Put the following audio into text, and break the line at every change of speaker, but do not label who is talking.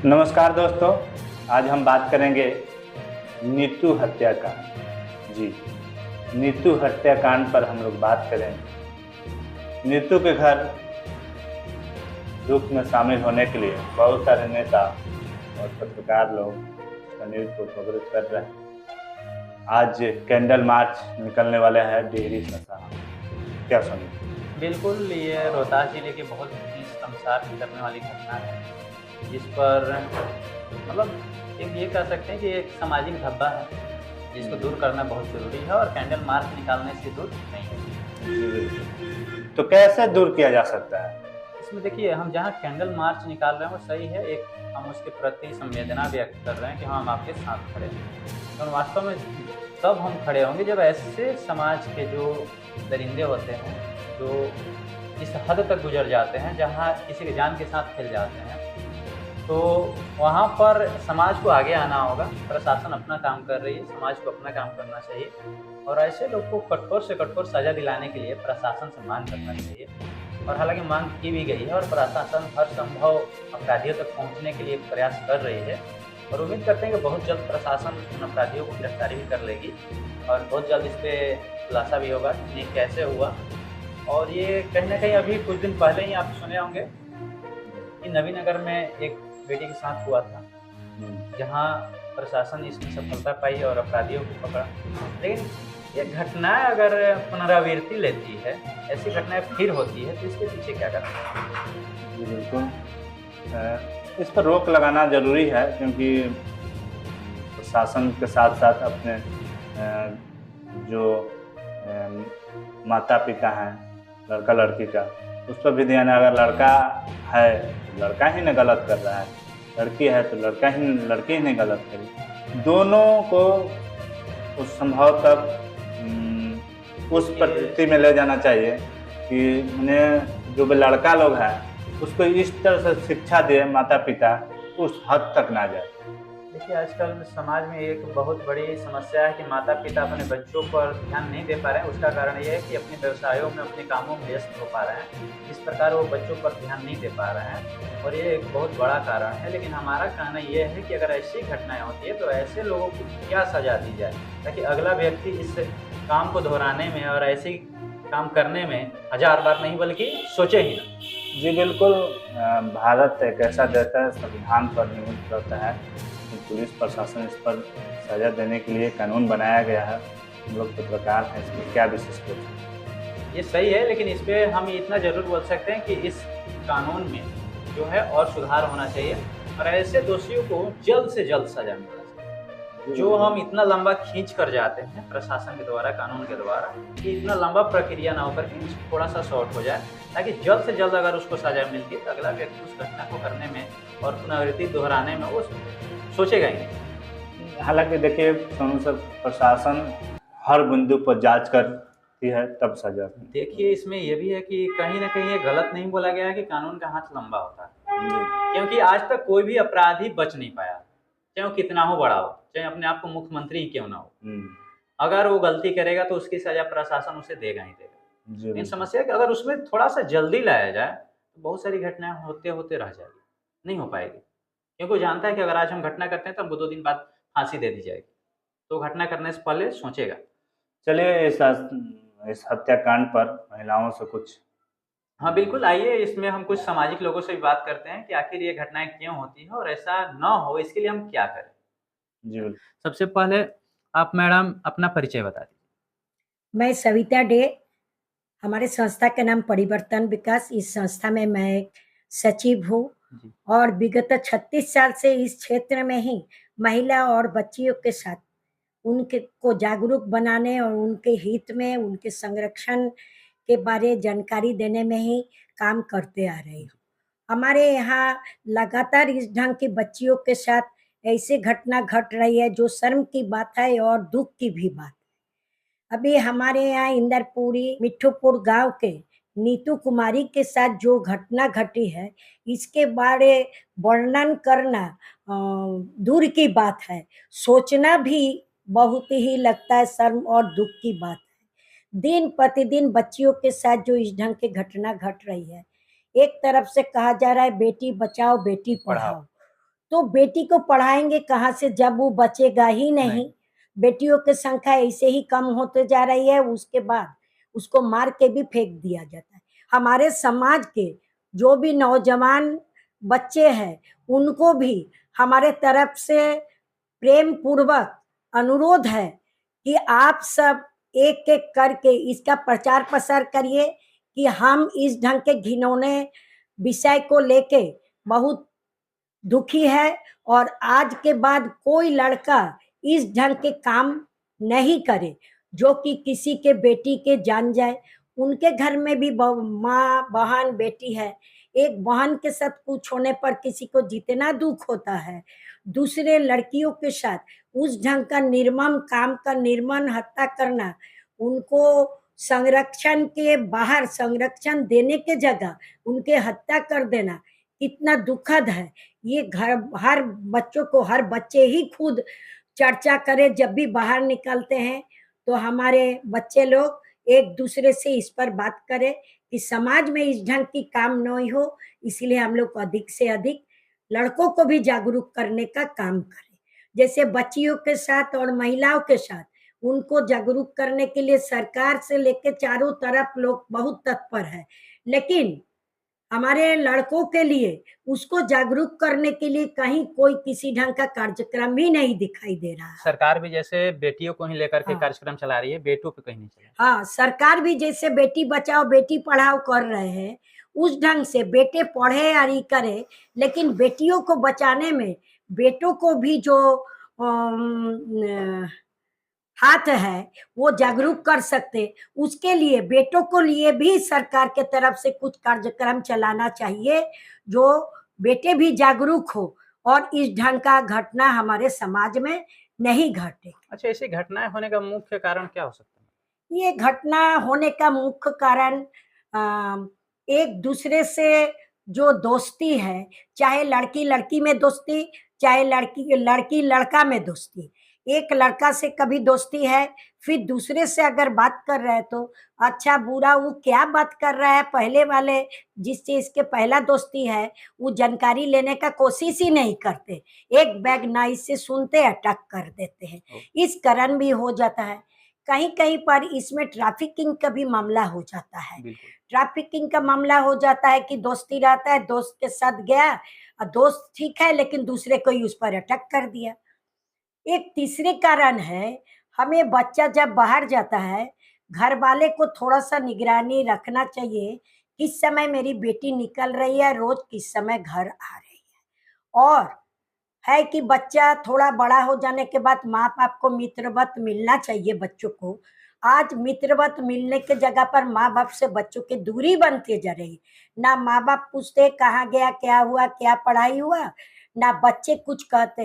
नमस्कार दोस्तों, आज हम बात करेंगे नीतू हत्याकांड। जी, नीतू हत्याकांड पर हम लोग बात करेंगे। नीतू के घर दुख में शामिल होने के लिए बहुत सारे नेता और पत्रकार लोग न्यूज़ को कवरेज कर रहे हैं। आज कैंडल मार्च निकलने वाला है डिहरी ससाराम, क्या समझे?
बिल्कुल, ये रोहतास ज़िले की बहुत ही शर्मसार करने वाली घटना है, जिस पर मतलब एक ये कह सकते हैं कि एक सामाजिक धब्बा है, जिसको दूर करना बहुत ज़रूरी है और कैंडल मार्च निकालने से दूर नहीं है।
जी बिल्कुल। तो कैसे दूर किया जा सकता है?
इसमें देखिए, हम जहाँ कैंडल मार्च निकाल रहे हैं वो सही है, एक हम उसके प्रति संवेदना व्यक्त कर रहे हैं कि हाँ, हम आपके साथ खड़े हैं। और वास्तव में तब हम खड़े होंगे जब ऐसे समाज के जो दरिंदे होते हैं, जो इस हद तक गुज़र जाते हैं जहाँ किसी की जान के साथ खेल जाते हैं, तो वहाँ पर समाज को आगे आना होगा। प्रशासन अपना काम कर रही है, समाज को अपना काम करना चाहिए और ऐसे लोग को कठोर से कठोर सज़ा दिलाने के लिए प्रशासन से मांग करना चाहिए। और हालाँकि मांग की भी गई है और प्रशासन हर संभव अपराधियों तक पहुँचने के लिए प्रयास कर रही है और उम्मीद करते हैं कि बहुत जल्द प्रशासन उन अपराधियों को गिरफ्तारी भी कर लेगी और बहुत जल्द इस पे खुलासा भी होगा कि ये कैसे हुआ। और ये कहीं न कहीं अभी कुछ दिन पहले ही आप सुने होंगे कि नवीनगर में एक बेटी के साथ हुआ था, जहाँ प्रशासन ने इसमें सफलता पाई और अपराधियों को पकड़ा। लेकिन ये घटनाएँ अगर पुनरावृत्ति लेती है, ऐसी घटनाएँ फिर होती है, तो इसके पीछे क्या कारण है?
जी बिल्कुल। इस पर रोक लगाना ज़रूरी है, क्योंकि प्रशासन के साथ-साथ अपने जो माता-पिता हैं, लड़का-लड़की का, उस पर भी ध्यान है। अगर लड़का है, तो लड़का ही ना गलत कर रहा है, लड़की है तो लड़की ही नहीं गलत करी। दोनों को उस संभव तक उस परिस्थिति में ले जाना चाहिए कि उन्हें जो भी लड़का लोग है उसको इस तरह से शिक्षा दे माता-पिता, उस हद तक ना जाए।
देखिए, आजकल समाज में एक बहुत बड़ी समस्या है कि माता-पिता अपने बच्चों पर ध्यान नहीं दे पा रहे हैं। उसका कारण ये है कि अपने व्यवसायों में, अपने कामों में व्यस्त हो पा रहे हैं। इस प्रकार वो बच्चों पर ध्यान नहीं दे पा रहे हैं और ये एक बहुत बड़ा कारण है। लेकिन हमारा कहना ये है कि अगर ऐसी घटनाएँ होती है तो ऐसे लोगों को क्या सज़ा दी जाए, ताकि अगला व्यक्ति इस काम को दोहराने में और ऐसे काम करने में हज़ार बार नहीं बल्कि सोचे ही ना।
जी बिल्कुल। भारत एक ऐसा देश है, संविधान पर निर्मित करता है कि पुलिस प्रशासन इस पर सज़ा देने के लिए कानून बनाया गया है। हम लोग पत्रकार हैं, इसमें क्या विशेष कुछ?
ये सही है, लेकिन इस पे हम इतना ज़रूर बोल सकते हैं कि इस कानून में जो है और सुधार होना चाहिए और ऐसे दोषियों को जल्द से जल्द सज़ा मिलना चाहिए। जो हम इतना लंबा खींच कर जाते हैं प्रशासन के द्वारा, कानून के द्वारा, कि इतना लंबा प्रक्रिया ना होकर के थोड़ा-सा शॉर्ट हो जाए, ताकि जल्द से जल्द अगर उसको सज़ा मिलती है तो अगला व्यक्ति उस घटना को करने में और पुनरावृत्ति दोहराने में वो सोचेगा ही नहीं।
हालाँकि देखिए, कानून से प्रशासन हर बिंदु पर जाँच करती है तब सज़ा।
देखिए, इसमें ये भी है कि कहीं न कहीं ये गलत नहीं बोला गया है कि कानून का हाथ लंबा होता है। क्योंकि आज तक कोई भी अपराधी बच नहीं पाया, चाहे वो कितना हो बड़ा हो, चाहे अपने आप को मुख्यमंत्री ही क्यों ना हो। अगर वो गलती करेगा तो उसकी सज़ा प्रशासन उसे देगा ही देगा।
जी
लेकिन
बिल्कुल।
समस्या है कि अगर उसमें थोड़ा-सा जल्दी लाया जाए, तो बहुत सारी घटनाएँ होते-होते रह जाएगी, नहीं हो पाएगी। क्योंकि वो जानता है कि अगर आज हम घटना करते हैं तो हमको 2 दिन बाद फांसी दे दी जाएगी। तो घटना करने से पहले सोचेगा।
चलिए, इस हत्याकांड पर महिलाओं से कुछ।
हाँ, बिल्कुल, आइए इसमें हम कुछ सामाजिक लोगों से भी बात करते हैं कि आखिर ये घटनाएँ क्यों होती हैं और ऐसा ना हो इसके लिए हम क्या करें?
जी बिल्कुल।
सबसे पहले आप मैडम अपना परिचय बता दीजिए।
मैं सविता डे, हमारे संस्था का नाम परिवर्तन विकास, इस संस्था में मैं एक सचिव हूँ
जी।
और विगत 36 साल से इस क्षेत्र में ही महिला और बच्चियों के साथ उनके को जागरूक बनाने और उनके हित में, उनके संरक्षण के बारे जानकारी देने में ही काम करते आ रही हूँ। हमारे यहाँ लगातार इस ढंग की बच्चियों के साथ ऐसी घटना घट रही है जो शर्म की बात है और दुःख की भी बात। अभी हमारे यहाँ इंदरपुरी मिट्ठूपुर गांव के नीतू कुमारी के साथ जो घटना घटी है, इसके बारे वर्णन करना दूर की बात है, सोचना भी बहुत ही लगता है शर्म और दुख की बात है। दिन प्रतिदिन बच्चियों के साथ जो इस ढंग की घटना घट रही है, एक तरफ से कहा जा रहा है बेटी बचाओ बेटी पढ़ाओ, तो बेटी को पढ़ाएंगे कहाँ से जब वो बचेगा ही नहीं। बेटियों की संख्या ऐसे ही कम होते जा रही है, उसके बाद उसको मार के भी फेंक दिया जाता है। हमारे समाज के जो भी नौजवान बच्चे हैं उनको भी हमारे तरफ से प्रेम पूर्वक अनुरोध है कि आप सब एक एक करके इसका प्रचार प्रसार करिए कि हम इस ढंग के घिनौने विषय को लेके बहुत दुखी है और आज के बाद कोई लड़का इस ढंग के काम नहीं करे जो कि किसी के बेटी के जान जाए। उनके घर में भी माँ बहन बेटी है, एक बहन के साथ कुछ होने पर किसी को जितना दुख होता है, दूसरे लड़कियों के साथ उस ढंग का निर्मम काम का निर्मम हत्या करना, उनको संरक्षण के बाहर संरक्षण देने के जगह उनके हत्या कर देना कितना दुखद है। ये घर हर बच्चों को हर बच्चे ही खुद चर्चा करे जब भी बाहर निकलते हैं तो हमारे बच्चे लोग एक दूसरे से इस पर बात करें कि समाज में इस ढंग की काम नहीं हो। इसलिए हम लोग अधिक से अधिक लड़कों को भी जागरूक करने का काम करें, जैसे बच्चियों के साथ और महिलाओं के साथ उनको जागरूक करने के लिए सरकार से लेकर चारों तरफ लोग बहुत तत्पर है, लेकिन हमारे लड़कों के लिए उसको जागरूक करने के लिए कहीं कोई किसी ढंग का कार्यक्रम ही नहीं दिखाई दे रहा है।
सरकार भी जैसे बेटियों को ही लेकर के
हाँ।
कार्यक्रम चला रही है, बेटों पे कहीं नहीं चला।
हाँ, सरकार भी जैसे बेटी बचाओ बेटी पढ़ाओ कर रहे हैं उस ढंग से बेटे पढ़े या नहीं करे, लेकिन बेटियों को बचाने में बेटों को भी जो हाथ है वो जागरूक कर सकते, उसके लिए बेटों को लिए भी सरकार के तरफ से कुछ कार्यक्रम चलाना चाहिए जो बेटे भी जागरूक हो और इस ढंग का घटना हमारे समाज में नहीं घटे।
अच्छा, ऐसी घटनाएं होने का मुख्य कारण क्या हो सकता है?
ये घटना होने का मुख्य कारण एक दूसरे से जो दोस्ती है, चाहे लड़की लड़की में दोस्ती, चाहे लड़की लड़की लड़का में दोस्ती, एक लड़का से कभी दोस्ती है फिर दूसरे से अगर बात कर रहे हैं तो अच्छा बुरा वो क्या बात कर रहा है, पहले वाले जिससे इसके पहला दोस्ती है वो जानकारी लेने का कोशिश ही नहीं करते, एक बैग नाइस से सुनते अटक कर देते हैं, इस कारण भी हो जाता है। कहीं कहीं पर इसमें ट्रैफिकिंग का भी मामला हो जाता है।
बिल्कुल।
ट्रैफिकिंग का मामला हो जाता है कि दोस्ती रहता है, दोस्त के साथ गया और दोस्त ठीक है लेकिन दूसरे कोई उस पर अटैक कर दिया। एक तीसरे कारण है, हमें बच्चा जब बाहर जाता है घर वाले को थोड़ा सा निगरानी रखना चाहिए किस समय मेरी बेटी निकल रही है, रोज किस समय घर आ रही है। और है कि बच्चा थोड़ा बड़ा हो जाने के बाद माँ बाप को मित्रवत मिलना चाहिए बच्चों को। आज मित्रवत मिलने के जगह पर माँ बाप से बच्चों की दूरी बनती जा रही, ना माँ बाप पूछते कहाँ गया क्या हुआ क्या पढ़ाई हुआ, ना बच्चे कुछ कहते हैं।